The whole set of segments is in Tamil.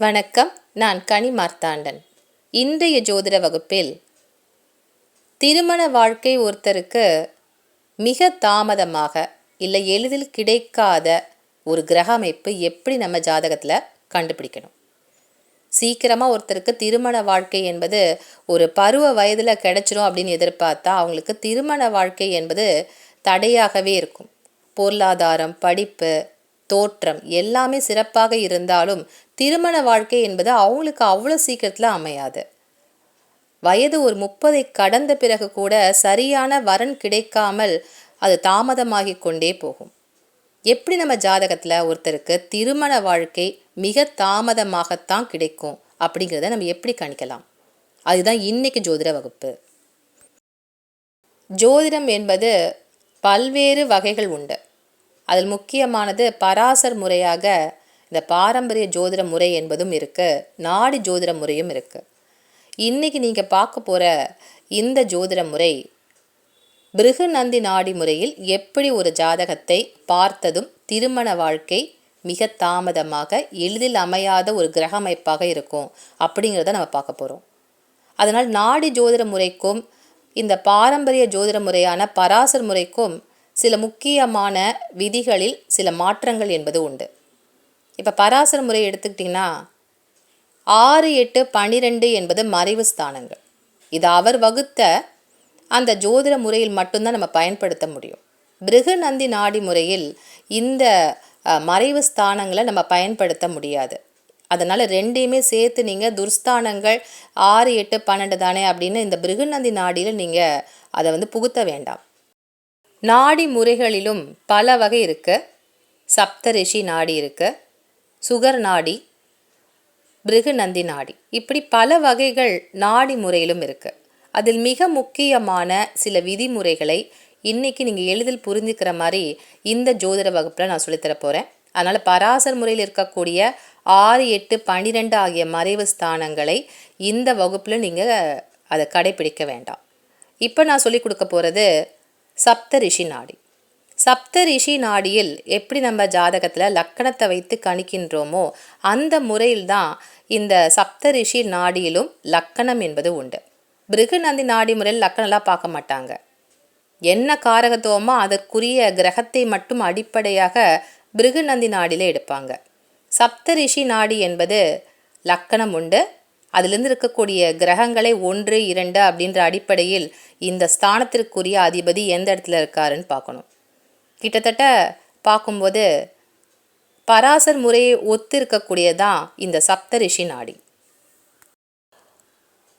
வணக்கம். நான் கனி மார்த்தாண்டன். இன்றைய ஜோதிட வகுப்பில் திருமண வாழ்க்கை ஒருத்தருக்கு மிக தாமதமாக இல்லை எளிதில் கிடைக்காத ஒரு கிரக அமைப்பு எப்படி நம்ம ஜாதகத்தில் கண்டுபிடிக்கணும். சீக்கிரமாக ஒருத்தருக்கு திருமண வாழ்க்கை என்பது ஒரு பருவ வயதில் கிடைச்சிரும் அப்படின்னு எதிர்பார்த்தா அவங்களுக்கு திருமண வாழ்க்கை என்பது தடையாகவே இருக்கும். பொருளாதாரம், படிப்பு, தோற்றம் எல்லாமே சிறப்பாக இருந்தாலும் திருமண வாழ்க்கை என்பது அவங்களுக்கு அவ்வளோ சீக்கிரத்தில் அமையாது. வயது ஒரு 30 கடந்த பிறகு கூட சரியான வரன் கிடைக்காமல் அது தாமதமாகி கொண்டே போகும். எப்படி நம்ம ஜாதகத்தில் ஒருத்தருக்கு திருமண வாழ்க்கை மிக தாமதமாகத்தான் கிடைக்கும் அப்படிங்கிறத நம்ம எப்படி கணிக்கலாம்? அதுதான் இன்னைக்கு ஜோதிட வகுப்பு. ஜோதிடம் என்பது பல்வேறு வகைகள் உண்டு. அதில் முக்கியமானது பராசர் முறையாக இந்த பாரம்பரிய ஜோதிட முறை என்பதும் இருக்குது, நாடி ஜோதிட முறையும் இருக்குது. இன்றைக்கி நீங்கள் பார்க்க போகிற இந்த ஜோதிட முறை பிருகு நந்தி நாடி முறையில் எப்படி ஒரு ஜாதகத்தை பார்த்ததும் திருமண வாழ்க்கை மிக தாமதமாக எளிதில் அமையாத ஒரு கிரக அமைப்பாக இருக்கும் அப்படிங்கிறத நம்ம பார்க்க போகிறோம். அதனால் நாடி ஜோதிட முறைக்கும் இந்த பாரம்பரிய ஜோதிட முறையான பராசர் முறைக்கும் சில முக்கியமான விதிகளில் சில மாற்றங்கள் என்பது உண்டு. இப்போ பராசர் முறை எடுத்துக்கிட்டிங்கன்னா 6, 8, 12 என்பது மறைவு ஸ்தானங்கள். இது அவர் வகுத்த அந்த ஜோதிட முறையில் மட்டும்தான் நம்ம பயன்படுத்த முடியும். பிருகு நந்தி நாடி முறையில் இந்த மறைவு ஸ்தானங்களை நம்ம பயன்படுத்த முடியாது. அதனால் ரெண்டையுமே சேர்த்து நீங்கள் துர்ஸ்தானங்கள் 6, 8, 12 தானே அப்படின்னு இந்த பிருகு நந்தி நாடியில் நீங்கள் அதை புகுத்த வேண்டாம். நாடி முறைகளிலும் பல வகை இருக்குது. சப்தரிஷி நாடி இருக்குது, சுகர் நாடி, பிருகு நந்தி நாடி, இப்படி பல வகைகள் நாடி முறையிலும் இருக்குது. அதில் மிக முக்கியமான சில விதிமுறைகளை இன்றைக்கி நீங்கள் எளிதில் புரிஞ்சுக்கிற மாதிரி இந்த ஜோதிட வகுப்பில் நான் சொல்லித்தர போகிறேன். அதனால் பராசர் முறையில் இருக்கக்கூடிய 6, 8, 12 ஆகிய மறைவு ஸ்தானங்களை இந்த வகுப்பில் நீங்கள் அதை கடைப்பிடிக்க வேண்டாம். இப்போ நான் சொல்லி கொடுக்க போகிறது சப்த ரிஷி நாடி. சப்த ரிஷி நாடியில் எப்படி நம்ம ஜாதகத்தில் லக்கணத்தை வைத்து கணிக்கின்றோமோ அந்த முறையில்தான் இந்த சப்த ரிஷி நாடியிலும் லக்கணம் என்பது உண்டு. பிருகு நந்தி நாடி முறையில் லக்கணம்லாம் பார்க்க மாட்டாங்க. என்ன காரகத்துவமோ அதற்குரிய கிரகத்தை மட்டும் அடிப்படையாக பிருகு நந்தி நாடியில் எடுப்பாங்க. சப்த ரிஷி நாடி என்பது லக்கணம் உண்டு. அதிலிருந்து இருக்கக்கூடிய கிரகங்களை 1, 2 அப்படின்ற அடிப்படையில் இந்த ஸ்தானத்திற்குரிய அதிபதி எந்த இடத்துல இருக்காருன்னு பார்க்கணும். கிட்டத்தட்ட பார்க்கும்போது பராசர் முறையை ஒத்து இருக்கக்கூடியதான் இந்த சப்த ரிஷி நாடி.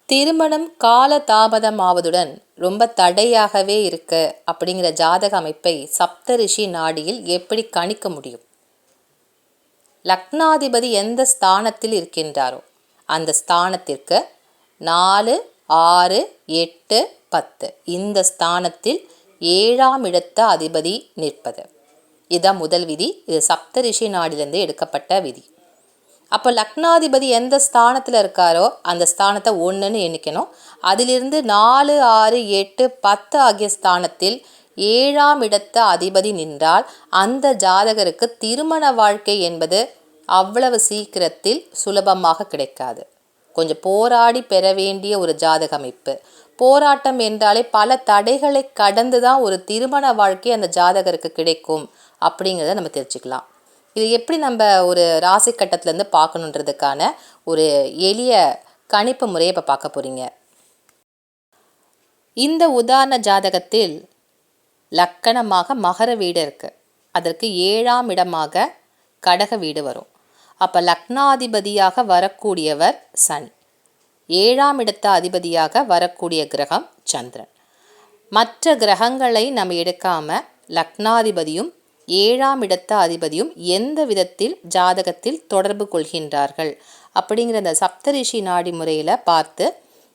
திருமணம் கால தாமதமாவதுடன் ரொம்ப தடையாகவே இருக்கு அப்படிங்கிற ஜாதக அமைப்பை சப்த ரிஷி நாடியில் எப்படி கணிக்க முடியும்? லக்னாதிபதி எந்த ஸ்தானத்தில் இருக்கின்றாரோ அந்த ஸ்தானத்திற்கு 4, 6, 8, 10 இந்த ஸ்தானத்தில் 7ஆம் இடத்த அதிபதி நிற்பது. இதுதான் முதல் விதி. இது சப்த ரிஷி நாடிலிருந்து எடுக்கப்பட்ட விதி. அப்போ லக்னாதிபதி எந்த ஸ்தானத்தில் இருக்காரோ அந்த ஸ்தானத்தை 1ன்னு எண்ணிக்கணும். அதிலிருந்து 4, 6, 8, 10 ஆகிய ஸ்தானத்தில் 7ஆம் இடத்த அதிபதி நின்றால் அந்த ஜாதகருக்கு திருமண வாழ்க்கை என்பது அவ்வளவு சீக்கிரத்தில் சுலபமாக கிடைக்காது. கொஞ்சம் போராடி பெற வேண்டிய ஒரு ஜாதக அமைப்பு. போராட்டம் என்றாலே பல தடைகளை கடந்து தான் ஒரு திருமண வாழ்க்கை அந்த ஜாதகருக்கு கிடைக்கும் அப்படிங்கிறத நம்ம தெரிஞ்சுக்கலாம். இது எப்படி நம்ம ஒரு ராசி கட்டத்திலேருந்து பார்க்கணுன்றதுக்கான ஒரு எளிய கணிப்பு முறையை இப்போ பார்க்க போகிறீங்க. இந்த உதாரண ஜாதகத்தில் லக்கணமாக மகர வீடு இருக்குது. அதற்கு 7ஆம் இடமாக கடக வீடு வரும். அப்போ லக்னாதிபதியாக வரக்கூடியவர் சனி, 7ஆம் இடத்த அதிபதியாக வரக்கூடிய கிரகம் சந்திரன். மற்ற கிரகங்களை நம்ம எடுக்காமல் லக்னாதிபதியும் 7ஆம் இடத்த அதிபதியும் எந்த விதத்தில் ஜாதகத்தில் தொடர்பு கொள்கின்றார்கள் அப்படிங்கிற அந்த சப்தரிஷி நாடி முறையில் பார்த்து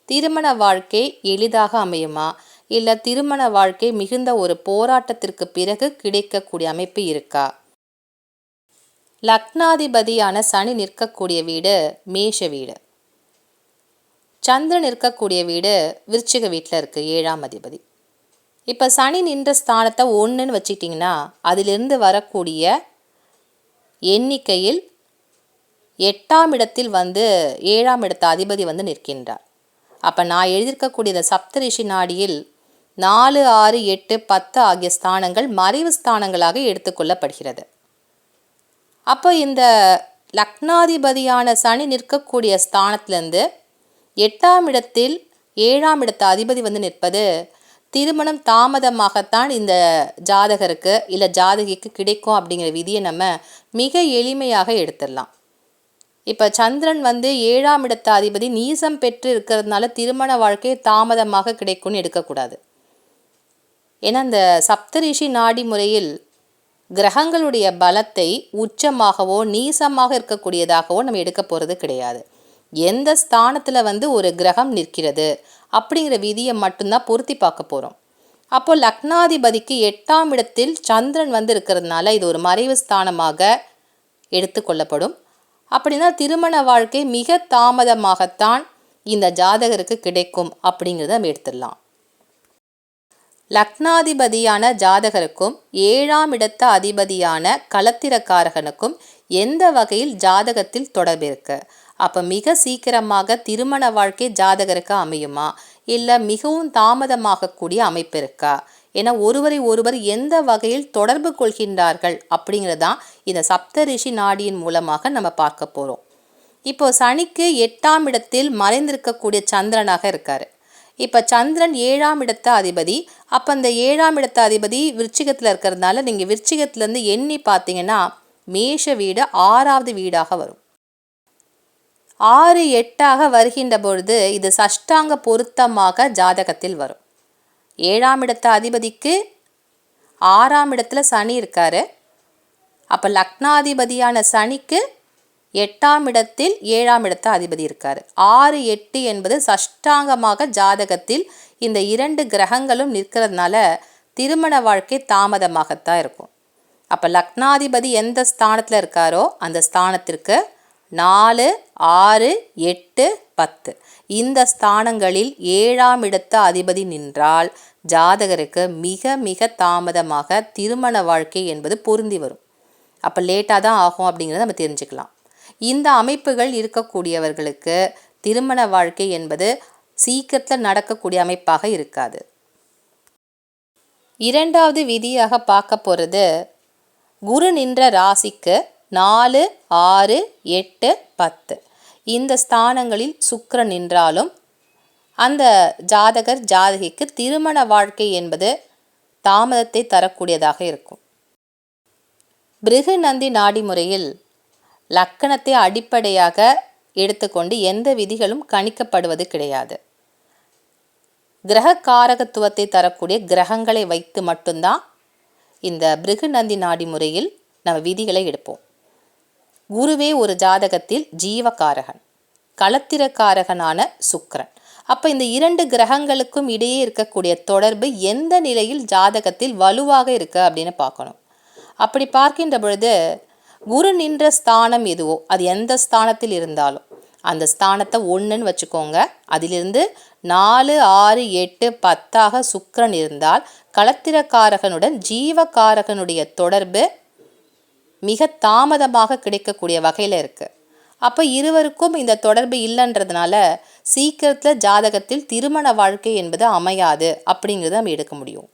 திருமண வாழ்க்கை எளிதாக அமையுமா இல்லை திருமண வாழ்க்கை மிகுந்த ஒரு போராட்டத்திற்கு பிறகு கிடைக்கக்கூடிய அமைப்பு இருக்கா? லக்னாதிபதியான சனி நிற்கக்கூடிய வீடு மேஷ வீடு, சந்திரன் இருக்கக்கூடிய வீடு விருச்சிக வீட்டில் இருக்குது, 7ஆம் அதிபதி. இப்போ சனி நின்ற ஸ்தானத்தை 1ன்னு வச்சுக்கிட்டிங்கன்னா அதிலிருந்து வரக்கூடிய எண்ணிக்கையில் 8ஆம் இடத்தில் வந்து 7ஆம் இடத்து அதிபதி வந்து நிற்கின்றார். அப்போ நான் எழுதியிருக்கக்கூடிய இந்த சப்தரிஷி நாடியில் 4, 6, 8, 10 ஆகிய ஸ்தானங்கள் மறைவு ஸ்தானங்களாக எடுத்துக்கொள்ளப்படுகிறது. அப்போ இந்த லக்னாதிபதியான சனி நிற்கக்கூடிய ஸ்தானத்திலேருந்து 8ஆம் இடத்தில் 7ஆம் இடத்து அதிபதி வந்து நிற்பது திருமணம் தாமதமாகத்தான் இந்த ஜாதகருக்கு இல்லை ஜாதகிக்கு கிடைக்கும் அப்படிங்கிற விதியை நம்ம மிக எளிமையாக எடுத்துடலாம். இப்போ சந்திரன் வந்து 7ஆம் இடத்து அதிபதி நீசம் பெற்று இருக்கிறதுனால திருமண வாழ்க்கை தாமதமாக கிடைக்கும்னு எடுக்கக்கூடாது. ஏன்னா இந்த சப்தரிஷி நாடி முறையில் கிரகங்களுடைய பலத்தை உச்சமாகவோ நீசமாக இருக்கக்கூடியதாகவோ நம்ம எடுக்க போகிறது கிடையாது. எந்த ஸ்தானத்தில் வந்து ஒரு கிரகம் நிற்கிறது அப்படிங்கிற விதியை மட்டும்தான் பொருத்தி பார்க்க போகிறோம். அப்போ லக்னாதிபதிக்கு 8ஆம் இடத்தில் சந்திரன் வந்து இருக்கிறதுனால இது ஒரு மறைவு ஸ்தானமாக எடுத்துக்கொள்ளப்படும். அப்படின்னா திருமண வாழ்க்கை மிக தாமதமாகத்தான் இந்த ஜாதகருக்கு கிடைக்கும் அப்படிங்கிறத நம்ம எடுத்துடலாம். லக்னாதிபதியான ஜாதகருக்கும் 7ஆம் இடத்து அதிபதியான களத்திரக்காரகனுக்கும் எந்த வகையில் ஜாதகத்தில் தொடர்பு இருக்கு? அப்போ மிக சீக்கிரமாக திருமண வாழ்க்கை ஜாதகருக்கு அமையுமா, இல்லை மிகவும் தாமதமாகக்கூடிய அமைப்பு இருக்கா? ஏன்னா ஒருவரை ஒருவர் எந்த வகையில் தொடர்பு கொள்கின்றார்கள் அப்படிங்கிறதான் இந்த சப்தரிஷி நாடியின் மூலமாக நம்ம பார்க்க போகிறோம். இப்போ சனிக்கு 8ஆம் இடத்தில் மறைந்திருக்கக்கூடிய சந்திரனாக இருக்கார். இப்போ சந்திரன் 7ஆம் இடத்து அதிபதி. அப்போ அந்த 7ஆம் இடத்து அதிபதி விருச்சிகத்தில் இருக்கிறதுனால நீங்கள் விருச்சிகத்திலேருந்து எண்ணி பார்த்தீங்கன்னா மேஷ வீடு 6ஆவது வீடாக வரும். 6, 8ஆக வருகின்ற பொழுது இது சஷ்டாங்க பொருத்தமாக ஜாதகத்தில் வரும். 7ஆம் இடத்து அதிபதிக்கு 6ஆம் இடத்துல சனி இருக்கார். அப்போ லக்னாதிபதியான சனிக்கு 8ஆம் இடத்தில் 7ஆம் இடத்து அதிபதி இருக்கார். 6, 8 என்பது சஷ்டாங்கமாக ஜாதகத்தில் இந்த 2 கிரகங்களும் நிற்கிறதுனால திருமண வாழ்க்கை தாமதமாகத்தான் இருக்கும். அப்போ லக்னாதிபதி எந்த ஸ்தானத்தில் இருக்காரோ அந்த ஸ்தானத்திற்கு 4, 6, 8, 10 இந்த ஸ்தானங்களில் 7ஆம் இடத்து அதிபதி நின்றால் ஜாதகருக்கு மிக மிக தாமதமாக திருமண வாழ்க்கை என்பது பொருந்தி வரும். அப்போ லேட்டாக தான் ஆகும் அப்படிங்கிறத நம்ம தெரிஞ்சுக்கலாம். இந்த அமைப்புகள் இருக்கக்கூடியவர்களுக்கு திருமண வாழ்க்கை என்பது சீக்கிரத்தில் நடக்கக்கூடிய அமைப்பாக இருக்காது. இரண்டாவது விதியாக பார்க்க போகிறது, குரு நின்ற ராசிக்கு 4, 6, 8, 10 இந்த ஸ்தானங்களில் சுக்கிரன் நின்றாலும் அந்த ஜாதகர் ஜாதகிக்கு திருமண வாழ்க்கை என்பது தாமதத்தை தரக்கூடியதாக இருக்கும். பிருகு நந்தி நாடி முறையில் லக்கணத்தை அடிப்படையாக எடுத்துக்கொண்டு எந்த விதிகளும் கணிக்கப்படுவது கிடையாது. கிரக காரகத்துவத்தை தரக்கூடிய கிரகங்களை வைத்து மட்டும்தான் இந்த பிருகு நந்தி நாடி முறையில் நம்ம விதிகளை எடுப்போம். குருவே ஒரு ஜாதகத்தில் ஜீவகாரகன், களத்திரக்காரகனான சுக்கிரன். அப்போ இந்த 2 கிரகங்களுக்கும் இடையே இருக்கக்கூடிய தொடர்பு எந்த நிலையில் ஜாதகத்தில் வலுவாக இருக்கு அப்படின்னு பார்க்கணும். அப்படி பார்க்கின்ற பொழுது குரு நின்ற ஸ்தானம் எதுவோ அது எந்த ஸ்தானத்தில் இருந்தாலும் அந்த ஸ்தானத்தை 1ன்னு வச்சுக்கோங்க. அதிலிருந்து 4, 6, 8, 10ஆக சுக்கிரன் இருந்தால் களத்திரக்காரகனுடன் ஜீவகாரகனுடைய தொடர்பு மிக தாமதமாக கிடைக்கக்கூடிய வகையில் இருக்குது. அப்போ இருவருக்கும் இந்த தொடர்பு இல்லைன்றதுனால சீக்கிரத்தில் ஜாதகத்தில் திருமண வாழ்க்கை என்பது அமையாது அப்படிங்கிறத நம்ம எடுக்க முடியும்.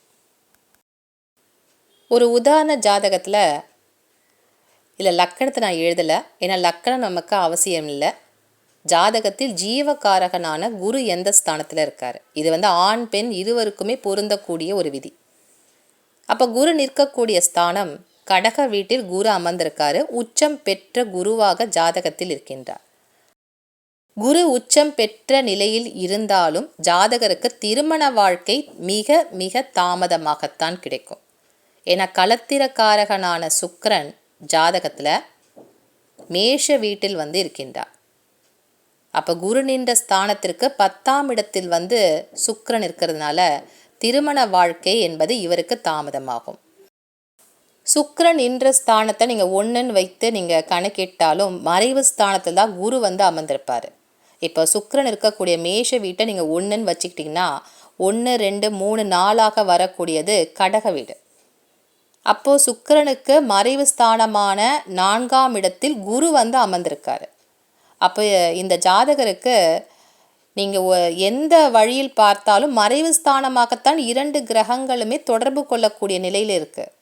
ஒரு உதாரண ஜாதகத்தில் இல்லை லக்கணத்தை நான் எழுதலை, ஏன்னா லக்கணம் நமக்கு அவசியம் இல்லை. ஜாதகத்தில் ஜீவகாரகனான குரு எந்த ஸ்தானத்தில் இருக்கார், இது வந்து ஆண் பெண் இருவருக்குமே பொருந்தக்கூடிய ஒரு விதி. அப்போ குரு நிற்கக்கூடிய ஸ்தானம் கடக வீட்டில் குரு அமர்ந்திருக்காரு. உச்சம் பெற்ற குருவாக ஜாதகத்தில் இருக்கின்றார். குரு உச்சம் பெற்ற நிலையில் இருந்தாலும் ஜாதகருக்கு திருமண வாழ்க்கை மிக மிக தாமதமாகத்தான் கிடைக்கும். ஏன்னா களத்திரக்காரகனான சுக்கிரன் ஜாதகத்தில் மேஷ வீட்டில் வந்து இருக்கின்றார். அப்போ குரு நின்ற ஸ்தானத்திற்கு 10ஆம் இடத்தில் வந்து சுக்கிரன் இருக்கிறதுனால திருமண வாழ்க்கை என்பது இவருக்கு தாமதமாகும். சுக்கிரன் நின்ற ஸ்தானத்தை நீங்கள் 1ன்னு வைத்து நீங்கள் கணக்கிட்டாலும் மறைவு ஸ்தானத்தில் தான் குரு வந்து அமர்ந்திருப்பார். இப்போ சுக்கிரன் இருக்கக்கூடிய மேஷ வீட்டை நீங்கள் 1ன்னு வச்சுக்கிட்டிங்கன்னா 1, 2, 3, 4ஆக வரக்கூடியது கடக வீடு. அப்போது சுக்கிரனுக்கு மறைவு ஸ்தானமான 4ஆம் இடத்தில் குரு வந்து அமர்ந்திருக்காரு. அப்போ இந்த ஜாதகருக்கு நீங்கள் எந்த வழியில் பார்த்தாலும் மறைவு ஸ்தானமாகத்தான் 2 கிரகங்களுமே தொடர்பு கொள்ளக்கூடிய நிலையில் இருக்குது.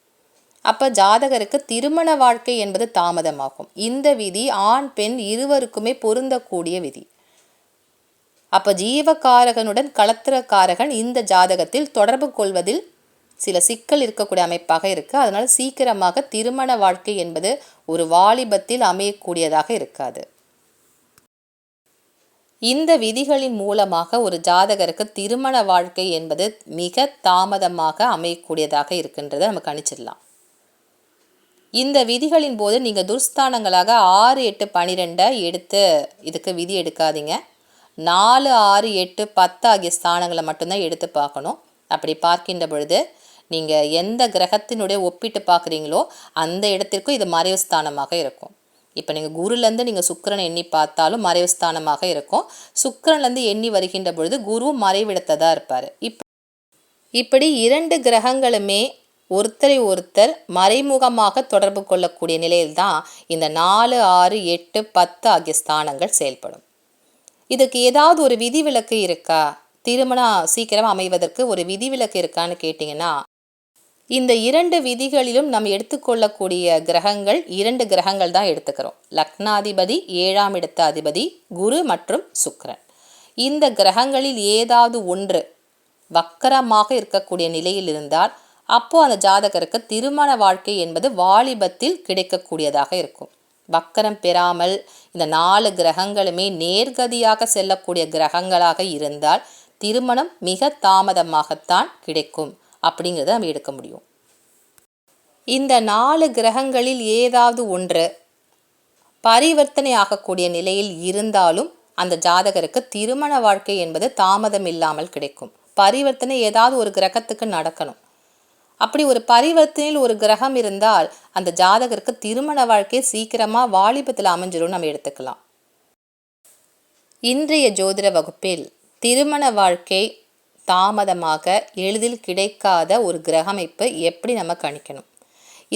அப்போ ஜாதகருக்கு திருமண வாழ்க்கை என்பது தாமதமாகும். இந்த விதி ஆண் பெண் இருவருக்குமே பொருந்தக்கூடிய விதி. அப்போ ஜீவகாரகனுடன் களத்திரக்காரகன் இந்த ஜாதகத்தில் தொடர்பு கொள்வதில் சில சிக்கல் இருக்கக்கூடிய அமைப்பாக இருக்குது. அதனால் சீக்கிரமாக திருமண வாழ்க்கை என்பது ஒரு வாலிபத்தில் அமையக்கூடியதாக இருக்காது. இந்த விதிகளின் மூலமாக ஒரு ஜாதகருக்கு திருமண வாழ்க்கை என்பது மிக தாமதமாக அமையக்கூடியதாக இருக்கின்றதை நம்ம கணிச்சிடலாம். இந்த விதிகளின் போது நீங்கள் துர்ஸ்தானங்களாக 6, 8, 12 எடுத்து இதுக்கு விதி எடுக்காதீங்க. 4, 6, 8, 10 ஆகிய ஸ்தானங்களை மட்டும்தான் எடுத்து பார்க்கணும். அப்படி பார்க்கின்ற பொழுது நீங்கள் எந்த கிரகத்தினுடைய ஒப்பிட்டு பார்க்குறீங்களோ அந்த இடத்திற்கும் இது மறைவு ஸ்தானமாக இருக்கும். இப்போ நீங்கள் குருலேருந்து நீங்கள் சுக்கிரனை எண்ணி பார்த்தாலும் மறைவு ஸ்தானமாக இருக்கும். சுக்கிரன்லேருந்து எண்ணி வருகின்ற பொழுது குரு மறைவிடத்தை தான் இருப்பார். இப்படி 2 கிரகங்களுமே ஒருத்தரை ஒருத்தர் மறைமுகமாக தொடர்பு கொள்ளக்கூடிய நிலையில்தான் இந்த 4, 6, 8, 10 ஆகிய ஸ்தானங்கள் செயல்படும். இதுக்கு ஏதாவது ஒரு விதிவிலக்கு இருக்கா? திருமணம் சீக்கிரம் அமைவதற்கு ஒரு விதிவிலக்கு இருக்கான்னு கேட்டிங்கன்னா, இந்த 2 விதிகளிலும் நம்ம எடுத்துக்கொள்ளக்கூடிய கிரகங்கள் 2 கிரகங்கள் தான் எடுத்துக்கிறோம். லக்னாதிபதி 7ஆம் இடத்து அதிபதி குரு மற்றும் சுக்கிரன். இந்த கிரகங்களில் ஏதாவது ஒன்று வக்கரமாக இருக்கக்கூடிய நிலையில் இருந்தால் அப்போது அந்த ஜாதகருக்கு திருமண வாழ்க்கை என்பது வாலிபத்தில் கிடைக்கக்கூடியதாக இருக்கும். வக்கரம் பெறாமல் இந்த 4 கிரகங்களுமே நேர்கதியாக செல்லக்கூடிய கிரகங்களாக இருந்தால் திருமணம் மிக தாமதமாகத்தான் கிடைக்கும் அப்படிங்கிறத நம்ம எடுக்க முடியும். இந்த 4 கிரகங்களில் ஏதாவது ஒன்று பரிவர்த்தனை ஆகக்கூடிய நிலையில் இருந்தாலும் அந்த ஜாதகருக்கு திருமண வாழ்க்கை என்பது தாமதம் இல்லாமல் கிடைக்கும். பரிவர்த்தனை ஏதாவது ஒரு கிரகத்துக்கு நடக்கணும். அப்படி ஒரு பரிவர்த்தனையில் ஒரு கிரகம் இருந்தால் அந்த ஜாதகருக்கு திருமண வாழ்க்கை சீக்கிரமாக வாலிபத்தில் அமைஞ்சிடும் நம்ம எடுத்துக்கலாம். இன்றைய ஜோதிட வகுப்பில் திருமண வாழ்க்கை தாமதமாக எளிதில் கிடைக்காத ஒரு கிரகமைப்பு எப்படி நம்ம கணிக்கணும்,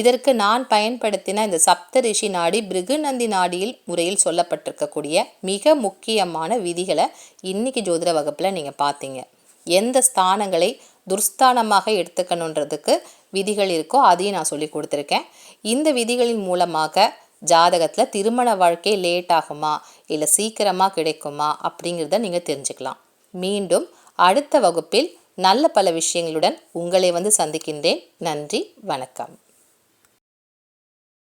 இதற்கு நான் பயன்படுத்தின இந்த சப்தரிஷி நாடி பிருகுநந்தி நாடியில் முறையில் சொல்லப்பட்டிருக்கக்கூடிய மிக முக்கியமான விதிகளை இன்னைக்கு ஜோதிட வகுப்பில் நீங்கள் பார்த்தீங்க. எந்த ஸ்தானங்களை துர்ஸ்தானமாக எடுத்துக்கணுன்றதுக்கு விதிகள் இருக்கோ அதையும் நான் சொல்லி கொடுத்துருக்கேன். இந்த விதிகளின் மூலமாக ஜாதகத்தில் திருமண வாழ்க்கை லேட் ஆகுமா இல்லை சீக்கிரமாக கிடைக்குமா அப்படிங்கிறத நீங்கள் தெரிஞ்சுக்கலாம். மீண்டும் அடுத்த வகுப்பில் நல்ல பல விஷயங்களுடன் உங்களை வந்து சந்திக்கின்றேன். நன்றி, வணக்கம்.